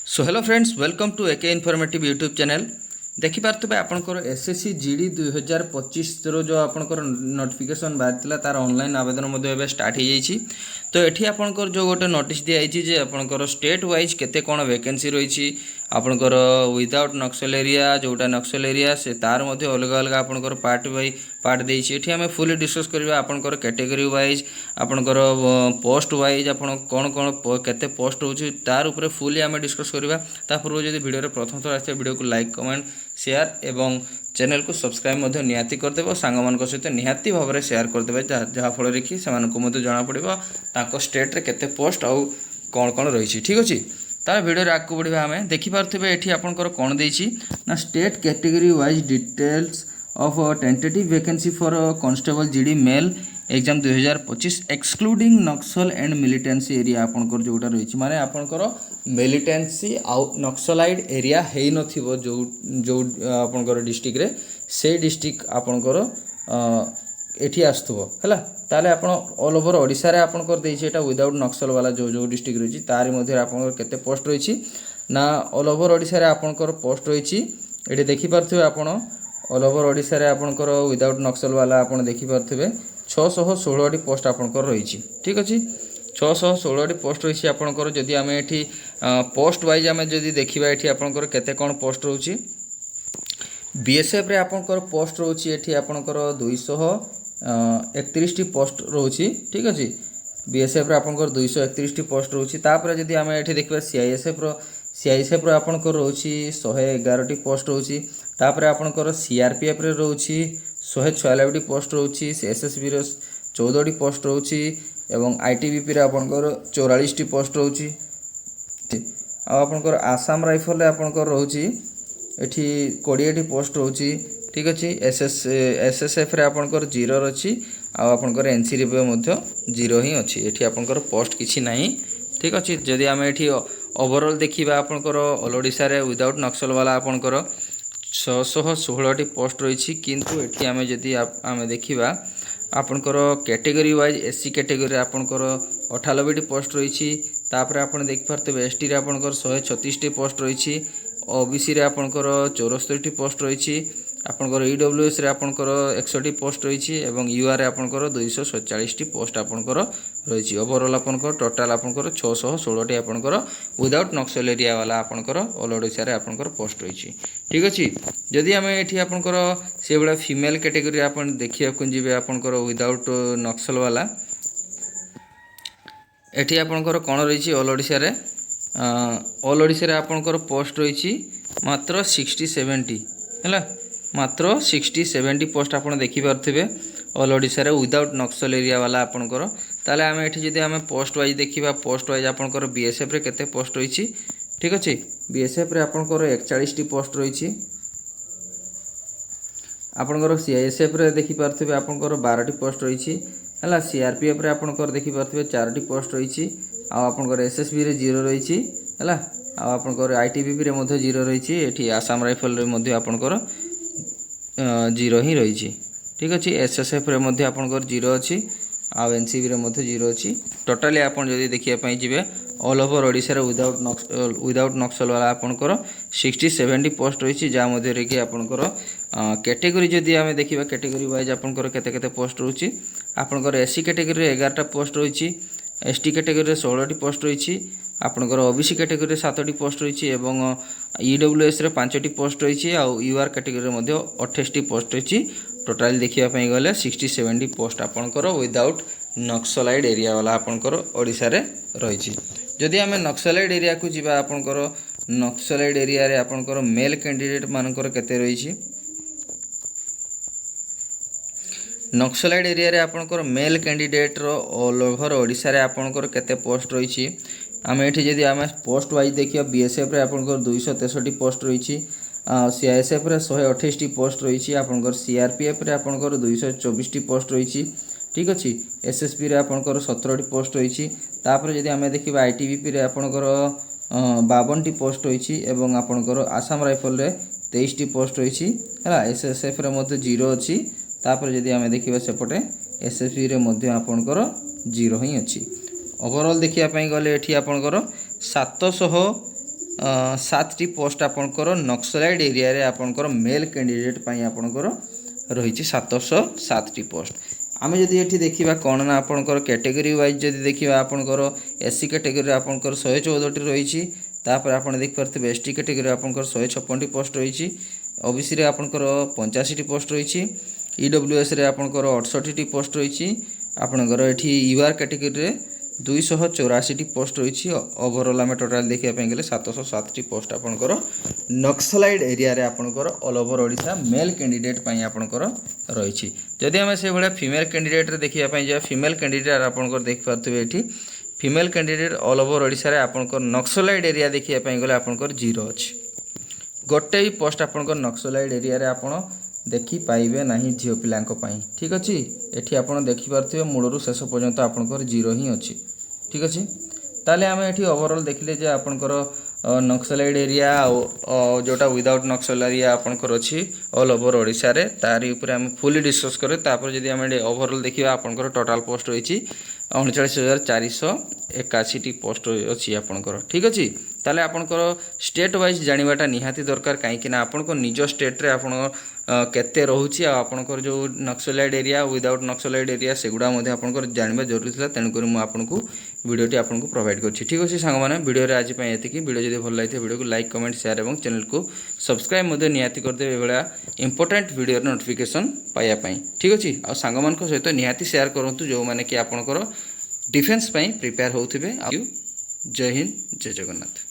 So hello friends welcome to AK informative YouTube channel देखिपे आपंकर SSC GD 2025 जो आपंकर नोटिफिकेशन बाहरी तार ऑनलाइन आवेदन स्टार्ट हो जाइए। तो ये आपंकर जो गोटे नोटिस दिखाई जे आपंकर स्टेट वाइज केते कौन वैकेंसी रही आपंकर विदाउट नक्सल एरिया जोटा नक्सल एरिया से तार मध्य अलग अलग आपंकर पार्ट बाय पार्ट देइछि। एठी आमे फुली डिस्कस करबा आपंकर कैटेगरी वाइज आपंकर पोस्ट वाइज आपन कौन कौन केते पोस्ट होछि तार ऊपर फुली आमे डिस्कस करबा। ता पूर्व जदि वीडियो रे प्रथम थर आसे वीडियो को लाइक कमेंट शेयर एवं चैनल को सब्सक्राइब मध्य निहाती करदेव सांग मान सहित निहाती भाव में शेयर करदे जहाँफल कि से जना पड़ो ताको स्टेट रे केते पोस्ट आउ कौन कौन रही। ठीक अच्छे तार वीडियो आगे बढ़ा आम देखिपे ये आपंकर कौन देछि ना state category wise details of tentative vacancy for constable GD male exam 2025 excluding Naxal and militancy area आपंकर जोटा रही माने आपंकर मिलिटेंसी आउ नक्सलाइड एरिया है नथिबो जो जो आपंकर डिस्ट्रिक्ट रे से डिस्ट्रिक्ट आपंकर एठी आस्तुबो हैला ताले आपण ऑल ओवर ओडिसा रे आपंकर देछि एटा विदाउट नक्सल वाला जो जो डिस्ट्रिक्ट रही तारि मध्ये आपंकर केते पोस्ट रही ना ऑल ओवर ओडिसा रे आपंकर पोस्ट रही एठी देखि परथिबे आपण ऑल ओवर ओडिसा रे आपंकर विदाउट नक्सल वाला आपण देखि परथिबे 616 टी पोस्ट आपंकर रही। ठीक अच्छे 616 टी पोस्ट रही आपंकर जदि आम एठी पोस्ट वाइज आम जदि देखिबा एठी आपंकर केते कोन पोस्ट रहउची बीएसएफ रे आपंकर पोस्ट रहउची एठी आपंकर 231 टी पोस्ट रहउची। ठीक अच्छे बीएसएफ रे आपंकर 231 टी पोस्ट रहउची। तापर जदि आम एठी देखिबा सीआईएसएफ रो आपंकर रहउची 111 टी पोस्ट रहउची। तापर आपंकर सीआरपीएफ रे रहउची 146 टी पोस्ट रहउची। एसएसबी रो 14 टी पोस्ट रहउची एवं आईटीबीपी रे आपंकर 44 टी पोस्ट रहउची। आपंकर आसाम राइफल रे आपंकर रहउची एठी 20 टी पोस्ट रहउची। ठीक अछि एसएसएफ रे आपंकर 0 अछि आ आपंकर एनसी रे मध्ये 0 ही अछि एठी आपंकर पोस्ट किछि नाही। ठीक अछि जदि हम एठी ओवरऑल देखिबा आपंकर ऑल ओडिसा रे विदाउट नक्सल वाला आपंकर 616 टी पोस्ट रही किंतु एठी आमे जदि आमे देखिबा आपनकर कैटेगरी वाइज एससी कैटेगरी आपनकर 98 टी पोस्ट रही। तापर आपण देख पारते एसटी रे आपनकर 136 टी पोस्ट रही। ओबीसी रे आपनकर 74 टी पोस्ट रही। आपनकर ईडब्ल्यूएस रे आपनकर 100 टी पोस्ट रही एवं यूआर रे आपनकर 247 टी पोस्ट आपनकर रही। ओवरऑल आपनकर टोटल आपनकर 616 टी आपनकर विदाउट नक्सल एरिया वाला आपनकर ऑल ओडिसा रे आपनकर पोस्ट रही। ठीक अछि जदि आम एठी आपनकर से बड़ा फीमेल कैटेगरी आपन देखिया को जिवे आपनकर विदाउट नक्सल वाला एठी आपनकर कोन रही ऑल ओडिसा रे ऑल ओडिसा रे आपनकर पोस्ट रही मात्र 67 टी हैला मात्र 67 टी पोस्ट आपन देखि पारथिबे ऑल ओडिसा रे विदाउट नक्सल एरिया वाला आपनकर। ताले आम एठी जदि आम पोस्ट वाइज देखिबा पोस्ट वाइज आपनकर बीएसएफ रे केते पोस्ट रही। ठीक अच्छे बीएसएफ रे आपनकर 41 टी पोस्ट रही। आपनकर सीआईएसएफ रे देखि पारथिबे आपनकर 12 टी पोस्ट रही हैला सीआरपीएफ रे आपनकर देखि पारथिबे 4 टी पोस्ट रही आ आपनकर एसएसबी रे 0 रही हैला आ आपनकर आईटीबीपी रे मध्ये 0 रही एठी आसाम राइफल रे मध्ये आपनकर 0 ही रही। ठीक अच्छे एसएसएफ रे मध्ये आपनकर 0 अछि आ एनसीबी रे मध्ये 0 अछि। टोटली आपन जदि देखिया पई जिवे ऑल ओवर ओडिसा रे विदाउट नक्सल वाला आपनकर 67 टी पोस्ट रही जा मध्ये रे कि आपनकर कैटेगरी जदि आमे देखिबा कैटेगरी वाइज आपनकर केते केते पोस्ट रहउची आपनकर एससी कैटेगरी रे 11 टा पोस्ट रही। एसटी कैटेगरी रे 16 टी पोस्ट रही। आपनकर ओबीसी कैटेगरी रे 7 टी पोस्ट रही एवं ईडब्ल्यूएस रे 5 टी पोस्ट रही आ यूआर कैटेगरी रे मध्ये 28 टी पोस्ट रही। टोटल देखिया पई गले 67 टी पोस्ट आपनकर विदाउट नक्सलाइड एरिया वाला आपनकर ओडिसा रे रही। जदि आमे नक्सलाइड एरिया को जिबा आपनकर नक्सलाइड एरिया रे आपनकर मेल कैंडिडेट मानकर केते रही नक्सलाइड एरिया रे आपनकर मेल कैंडिडेट रो ऑल ओवर ओडिसा रे आपनकर केते पोस्ट रही। आमे एठी जदि आमे पोस्ट वाइज देखिया बीएसएफ रे आपनकर 263 टी पोस्ट रही सीआईएसएफ रे 128 टी पोस्ट रही आपनकर सीआरपीएफ रे आपनकर 224 टी पोस्ट रही। ठीक अच्छे एसएसबी रे आपनकर 17 टी पोस्ट रही। तापर जदि आमे देखिबा आईटीबीपी रे आपनकर 52 टी पोस्ट रही एवं आपनकर आसाम राइफल रे 23 टी पोस्ट रही हैला एसएसएफ रे मध्ये 0 अछि। तापर जदि आमे देखिबा सेपटे एसएसबी रे मध्ये आपनकर 0 ही अछि। ओवरऑल देखिया पई गले एठी आपनकर 700 सात पोस्ट आपंकर नक्सलाइड एरिया रे आपंकर मेल कैंडिडेट पाई आपंकर रही 707 पोस्ट। आम जदि ये देखा कौन ना आपंकर कैटेगरी वाइज जदि देखा आपंकर एससी कैटेगरी आपंकर 114 रही तापर आप देखिए एसटी कैटेगरी आपंकर 156 पोस्ट रही ओबीसी रे आपंकर 85 पोस्ट रही ईडब्ल्यूएस रे आपंकर 68 पोस्ट रही आपंकर ये यूआर कैटेगरी रे 284 पोस्ट रही ओवरऑल आम टोटाल देखा गले 707 पोस्ट आपंकर नक्सलाइड एरिया रे आपंकर all over Odisha male candidate पाई आपंकर रही। जदि आम से भाया फीमेल कैंडिडेट रे देखा जा फीमेल कैंडिडेट आपंकर देख पारे ये female candidate all over Odisha रे आपंकर नक्सलाइड एरिया देखा गले आपंकर 0 अच्छी गोटे ही पोस्ट आपंकर नक्सलाइड एरिया रे आपण देखी पाइबे नहीं झील पिला ठीक अच्छे ये आप देखिपे मूलरू शेष पर्यंत आपंकर 0 ही अच्छी ठीक अच्छे। ताले आम ये ओवरऑल देखले जे आपंकर नक्सलाइड एरिया जोटा विदाउट नक्सल एरिया आपंकर अच्छी ऑल ओवर ओडिशा रे तारी ऊपर आम फुली डिस्कस करे तापर जदि आम ओवरऑल देखिए आपंकर टोटाल पोस्ट रही 39,481 पोस्ट अच्छी आपंकर ठीक अच्छे। ताले आपंकर स्टेट वाइज जानिबाटा निहाती दरकार कहीं आपंकर निज स्टेट रे आपन केते रोचे आपंकर जो naxalite area without naxalite area सेगुड़ा आपंकर जानवा जरूरी था तेणुक मुझे वीडियोटी आपको प्रोवाइड कर ठीक अच्छे सांग मैंने वीडियो आज ये वीडियो जब भल लगी वीडियो को लाइक कमेंट शेयर और चैनल को सब्सक्राइब निहाती करदे भाया इंपोर्टेंट वीडियो नोटिफिकेशन पाइबापी ठीक अच्छे आ सांग मान सहित निहाती शेयर करूँ जो मैंने कि आपंकर डिफेन्स प्रिपेयर होते। जय हिंद जय जगन्नाथ।